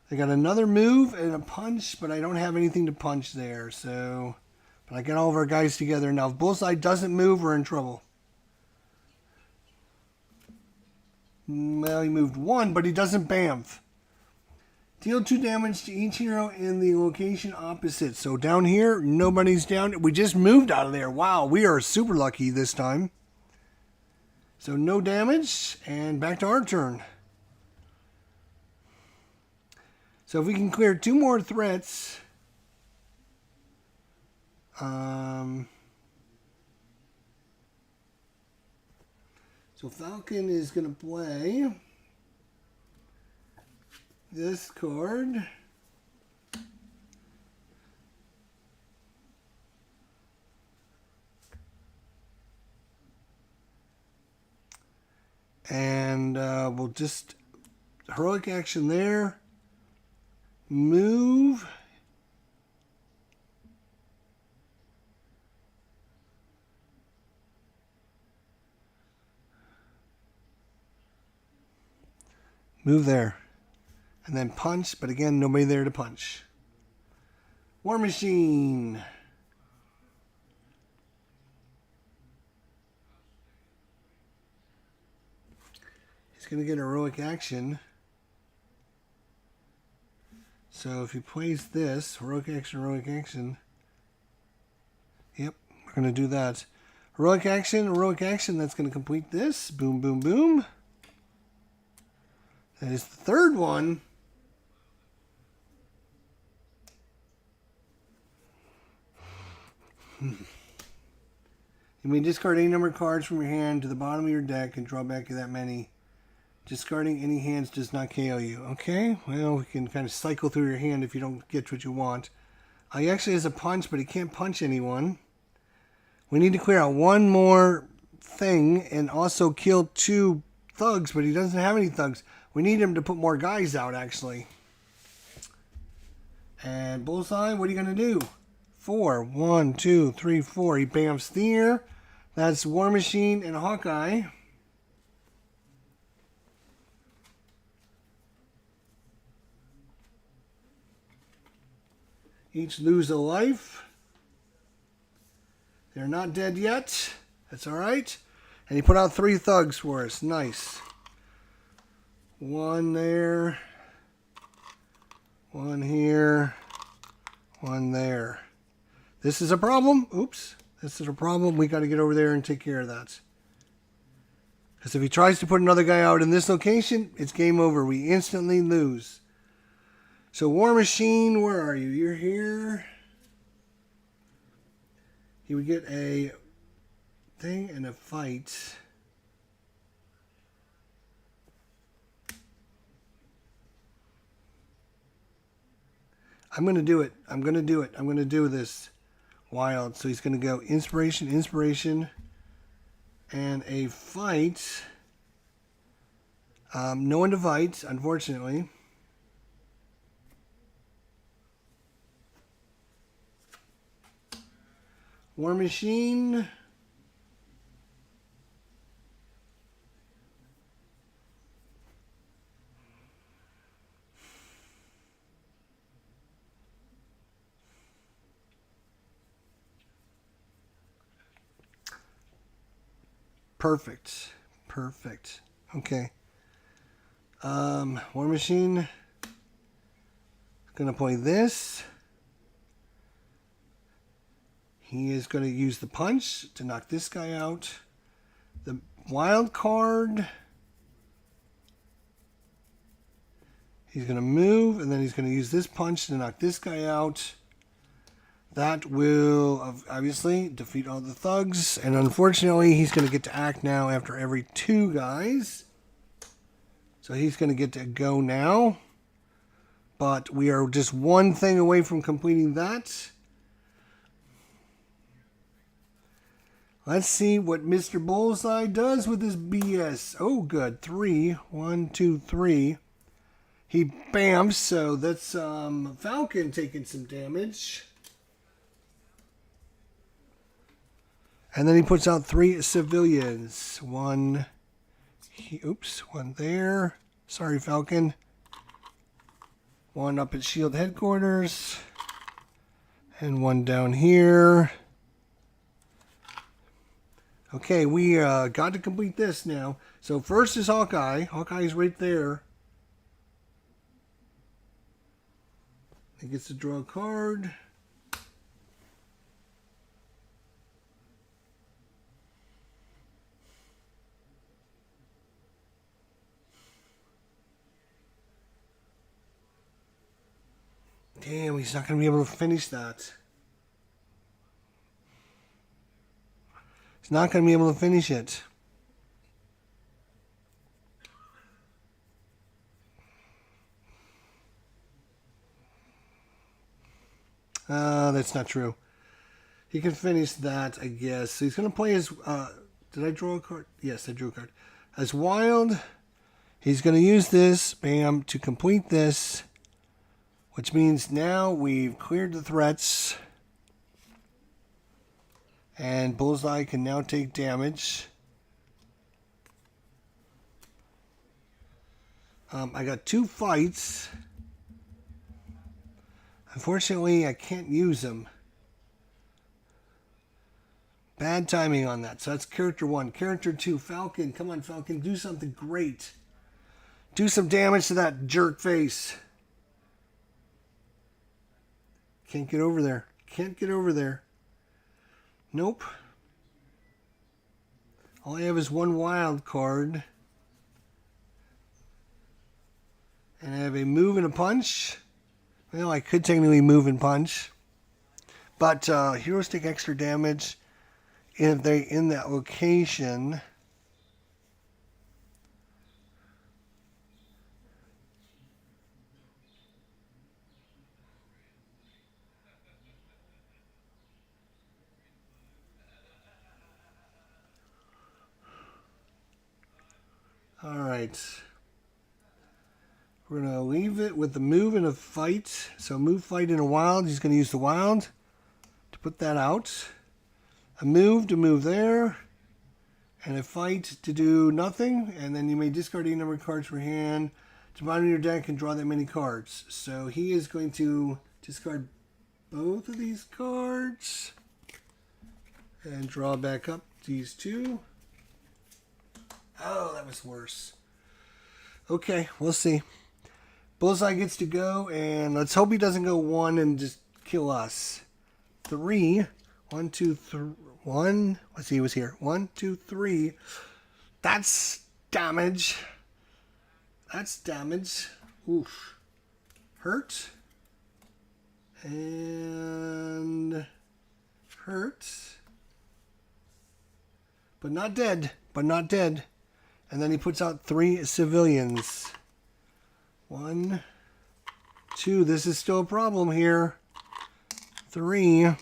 I got another move and a punch, but I don't have anything to punch there. So, but I got all of our guys together. Now, if Bullseye doesn't move, we're in trouble. Well, he moved one, but he doesn't bamf. Deal 2 damage to each hero in the location opposite. So down here, nobody's down. We just moved out of there. Wow, we are super lucky this time. So no damage, and back to our turn. So if we can clear 2 more threats. So Falcon is going to play this card. And we'll just heroic action there. Move. Move there. And then punch, but again, nobody there to punch. War Machine. He's going to get heroic action. So if he plays this, heroic action. Yep, we're going to do that. Heroic action, that's going to complete this. Boom, boom, boom. That is the third one. You may discard any number of cards from your hand to the bottom of your deck and draw back that many. Discarding any hands does not KO you. Okay, well, we can kind of cycle through your hand if you don't get what you want. He actually has a punch, but he can't punch anyone. We need to clear out one more thing and also kill 2 thugs, but he doesn't have any thugs. We need him to put more guys out, actually. And Bullseye, what are you going to do? 4. 1, 2, 3, 4. He bamfs there. That's War Machine and Hawkeye. Each lose a life. They're not dead yet. That's all right. And he put out 3 thugs for us. Nice. 1 there. 1 here. 1 there. This is a problem. Oops. This is a problem. We got to get over there and take care of that. Because if he tries to put another guy out in this location, it's game over. We instantly lose. So War Machine, where are you? You're here. He would get a thing and a fight. I'm going to do it. I'm going to do it. I'm going to do this. Wild. So he's going to go inspiration, and a fight. No one to fight, unfortunately. War Machine. Perfect. Perfect. Okay. War Machine. Gonna play this. He is going to use the punch to knock this guy out. The wild card He's going to move, and then he's going to use this punch to knock this guy out. That will obviously defeat all the thugs. And unfortunately, he's going to get to act now after every 2 guys. So he's going to get to go now. But we are just 1 thing away from completing that. Let's see what Mr. Bullseye does with this BS. Oh, good. 3. 1, 2, 3. He bams, so that's Falcon taking some damage. And then he puts out 3 civilians. 1 there. Sorry, Falcon. 1 up at SHIELD headquarters. And 1 down here. Okay, we got to complete this now. So first is Hawkeye. Hawkeye's right there. He gets to draw a card. Damn, he's not going to be able to finish that. He's not going to be able to finish it. That's not true. He can finish that, I guess. So he's going to play his... did I draw a card? Yes, I drew a card. As Wild, he's going to use this, bam, to complete this. Which means now we've cleared the threats. And Bullseye can now take damage. I got 2 fights. Unfortunately, I can't use them. Bad timing on that. So that's character 1. Character 2, Falcon. Come on, Falcon. Do something great. Do some damage to that jerk face. Can't get over there. Can't get over there. Nope. All I have is 1 wild card. And I have a move and a punch. Well, I could technically move and punch. But heroes take extra damage if they're in that location. All right. We're going to leave it with the move and a fight. So move, fight, and a wild. He's going to use the wild to put that out. A move to move there. And a fight to do nothing. And then you may discard any number of cards from your hand to bind on your deck and draw that many cards. So he is going to discard both of these cards. And draw back up these 2. Oh, that was worse. Okay, we'll see. Bullseye gets to go, and let's hope he doesn't go 1 and just kill us. 3. 1, 2, 3. 1. Let's see who was here. 1, 2, 3. That's damage. That's damage. Oof. Hurt. And hurt. But not dead. But not dead. And then he puts out 3 civilians. 1, 2. This is still a problem here. 3.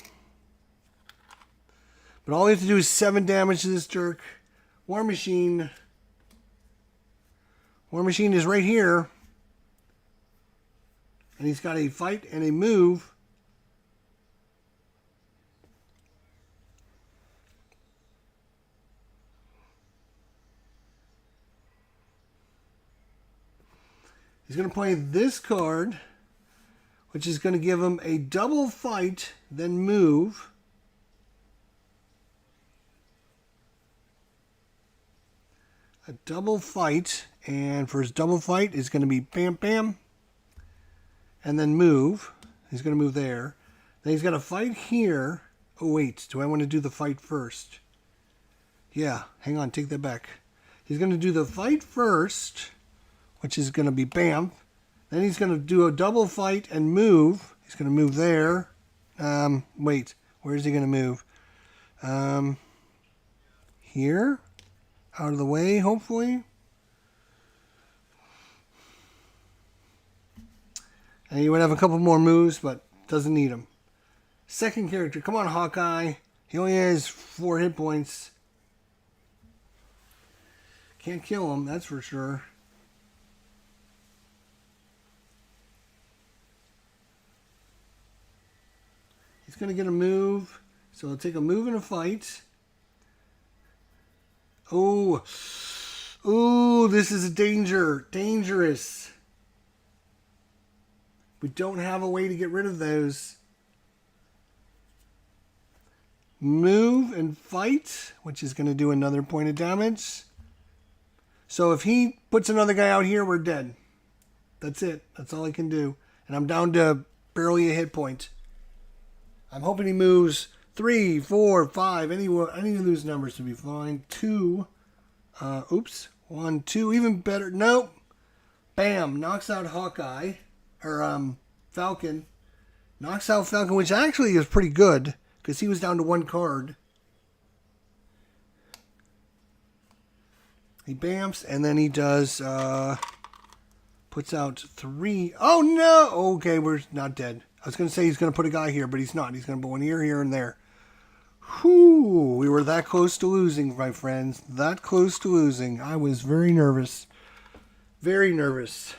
But all we have to do is 7 damage to this jerk. War Machine. War Machine is right here. And he's got a fight and a move. He's going to play this card, which is going to give him a double fight, then move. A double fight, and for his double fight is going to be bam, bam, and then move. He's going to move there. Then he's got a fight here. Oh, wait, do I want to do the fight first? Yeah, hang on, take that back. He's going to do the fight first, which is going to be bam, Then he's going to do a double fight and move. He's going to move there. Wait, where is he going to move? Here. Out of the way, hopefully. And he would have a couple more moves, but doesn't need them. Second character. Come on, Hawkeye. He only has 4 hit points. Can't kill him, that's for sure. He's going to get a move. So he'll take a move and a fight. Oh. Ooh, this is a danger. Dangerous. We don't have a way to get rid of those. Move and fight, which is going to do another point of damage. So if he puts another guy out here, we're dead. That's it. That's all he can do. And I'm down to barely a hit point. I'm hoping he moves 3, 4, 5. Any of those numbers to be fine. 2. Oops. 1, 2. Even better. Nope. Bam. Knocks out Hawkeye. Or Falcon. Knocks out Falcon, which actually is pretty good. Because he was down to 1 card. He bamps. And then he does... puts out 3. Oh, no! Okay, we're not dead. I was going to say he's going to put a guy here, but he's not. He's going to put one here, and there. Whew! We were that close to losing, my friends. That close to losing. I was very nervous. Very nervous.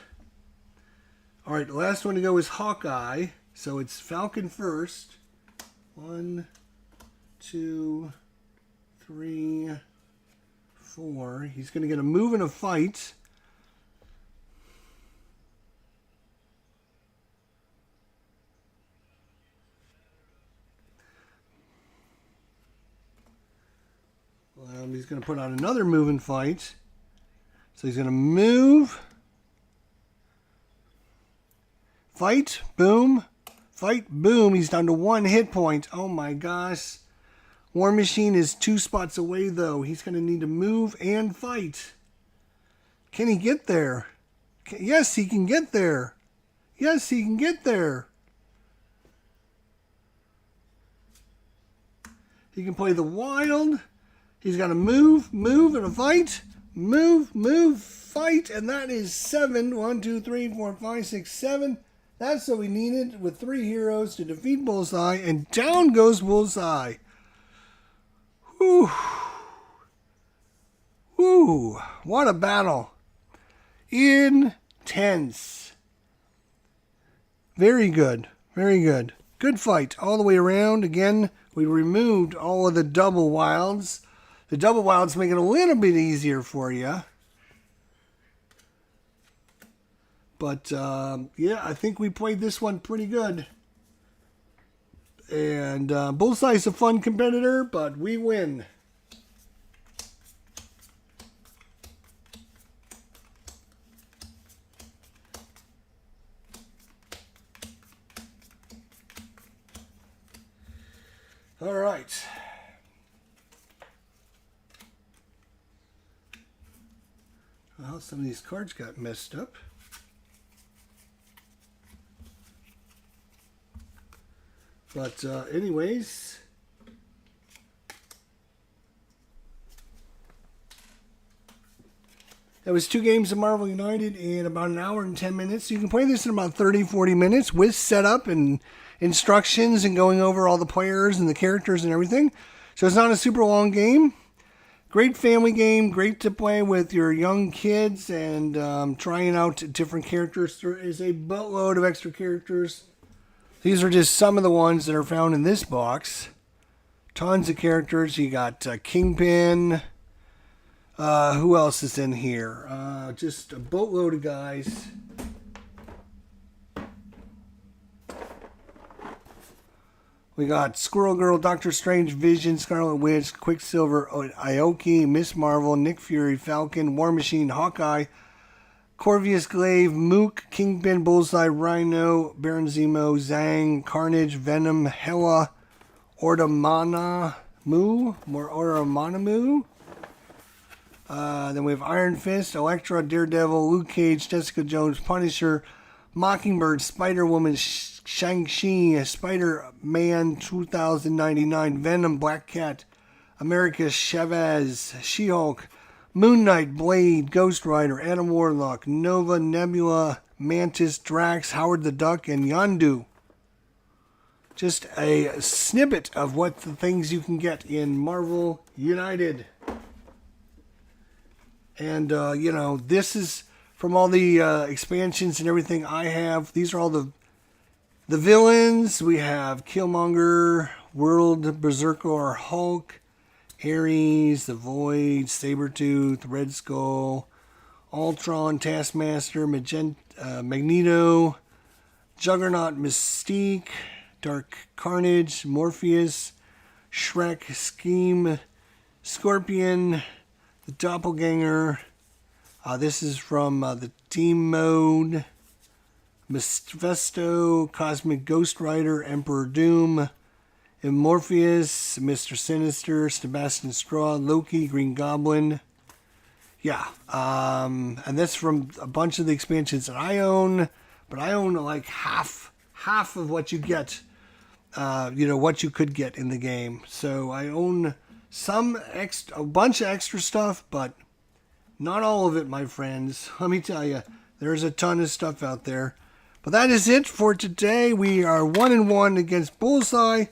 All right, the last one to go is Hawkeye. So it's Falcon first. 1, 2, 3, 4. He's going to get a move and a fight. He's going to put on another move and fight. So he's going to move. Fight. Boom. Fight. Boom. He's down to 1 hit point. Oh my gosh. War Machine is 2 spots away though. He's going to need to move and fight. Can he get there? Yes, he can get there. Yes, he can get there. He can play the wild. He's got to move, and a fight. Move, fight. And that is 7. 1, 2, 3, 4, 5, 6, 7. That's what we needed with 3 heroes to defeat Bullseye. And down goes Bullseye. Whew. Whew. What a battle. Intense. Very good. Very good. Good fight all the way around. Again, we removed all of the double wilds. The double wilds make it a little bit easier for you. But, yeah, I think we played this one pretty good. And Bullseye's a fun competitor, but we win. All right. Well, some of these cards got messed up. But anyways, that was 2 games of Marvel United in about an hour and 10 minutes. You can play this in about 30, 40 minutes with setup and instructions and going over all the players and the characters and everything. So it's not a super long game. Great family game, great to play with your young kids and trying out different characters. There is a boatload of extra characters. These are just some of the ones that are found in this box. Tons of characters. You got Kingpin. Who else is in here? Just a boatload of guys. We got Squirrel Girl, Doctor Strange, Vision, Scarlet Witch, Quicksilver, Aoki, Miss Marvel, Nick Fury, Falcon, War Machine, Hawkeye, Corvus Glaive, Mook, Kingpin, Bullseye, Rhino, Baron Zemo, Zang, Carnage, Venom, Hela, Ordamanamu. Then we have Iron Fist, Elektra, Daredevil, Luke Cage, Jessica Jones, Punisher, Mockingbird, Spider-Woman, Shang-Chi, Spider-Man 2099, Venom, Black Cat, America Chavez, She-Hulk, Moon Knight, Blade, Ghost Rider, Adam Warlock, Nova, Nebula, Mantis, Drax, Howard the Duck, and Yondu. Just a snippet of what the things you can get in Marvel United. And, this is from all the expansions and everything I have. These are all the villains. We have Killmonger, World Berserker, Hulk, Ares, The Void, Sabretooth, Red Skull, Ultron, Taskmaster, Magneto, Juggernaut, Mystique, Dark Carnage, Morpheus, Shrek, Scheme, Scorpion, the Doppelganger. This is from the Team Mode, Mephisto, Cosmic Ghost Rider, Emperor Doom, Morpheus, Mr. Sinister, Sebastian Straw, Loki, Green Goblin. Yeah, and that's from a bunch of the expansions that I own, but I own like half of what you get, what you could get in the game. So I own a bunch of extra stuff, but not all of it, my friends. Let me tell you, there's a ton of stuff out there. But that is it for today. We are 1-1 against Bullseye.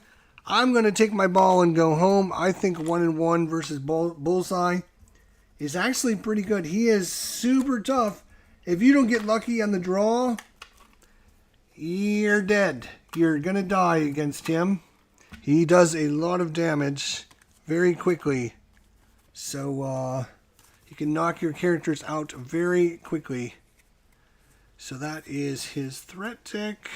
I'm going to take my ball and go home. I think 1-1 versus Bullseye is actually pretty good. He is super tough. If you don't get lucky on the draw, you're dead. You're going to die against him. He does a lot of damage very quickly. So, you can knock your characters out very quickly. So that is his threat tick.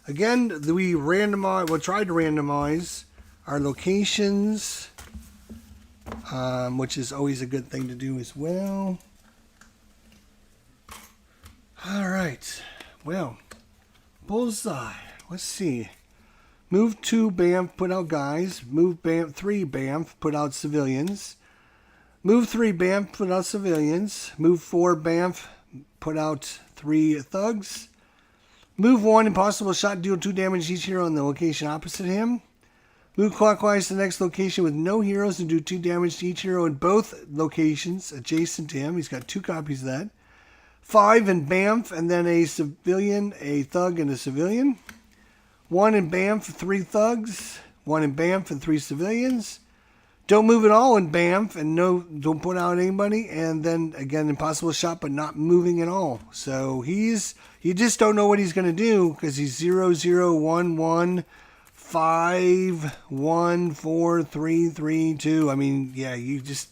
Again, we tried to randomize our locations, which is always a good thing to do as well. All right. Well, Bullseye. Let's see. Move 2, Banff, put out guys. Move 3, Banff, put out civilians. Move 3, Banff, put out civilians. Move 4, Banff, put out 3 thugs. Move 1, Impossible Shot, deal 2 damage to each hero in the location opposite him. Move clockwise to the next location with no heroes and do 2 damage to each hero in both locations adjacent to him. He's got 2 copies of that. 5 in Banff, and then a civilian, a thug, and a civilian. 1 in Banff, 3 thugs. 1 in Banff, and 3 civilians. Don't move at all in Banff, and don't put out anybody. And then, again, Impossible Shot, but not moving at all. So you just don't know what he's going to do, because he's 0, 0, 1, 1, 5, 1, 4, 3, 3, 2. I mean, yeah, you just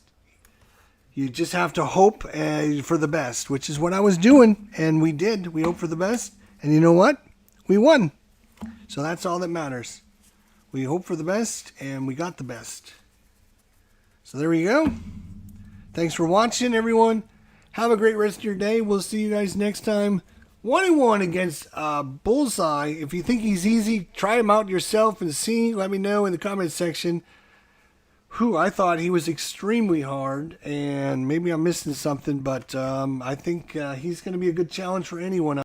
have to hope for the best, which is what I was doing, and we did. We hoped for the best, and you know what? We won. So that's all that matters. We hoped for the best, and we got the best. So there we go. Thanks for watching, everyone. Have a great rest of your day. We'll see you guys next time. 1-1 against Bullseye. If you think he's easy, try him out yourself and see. Let me know in the comment section. I thought he was extremely hard, and maybe I'm missing something, but I think he's going to be a good challenge for anyone.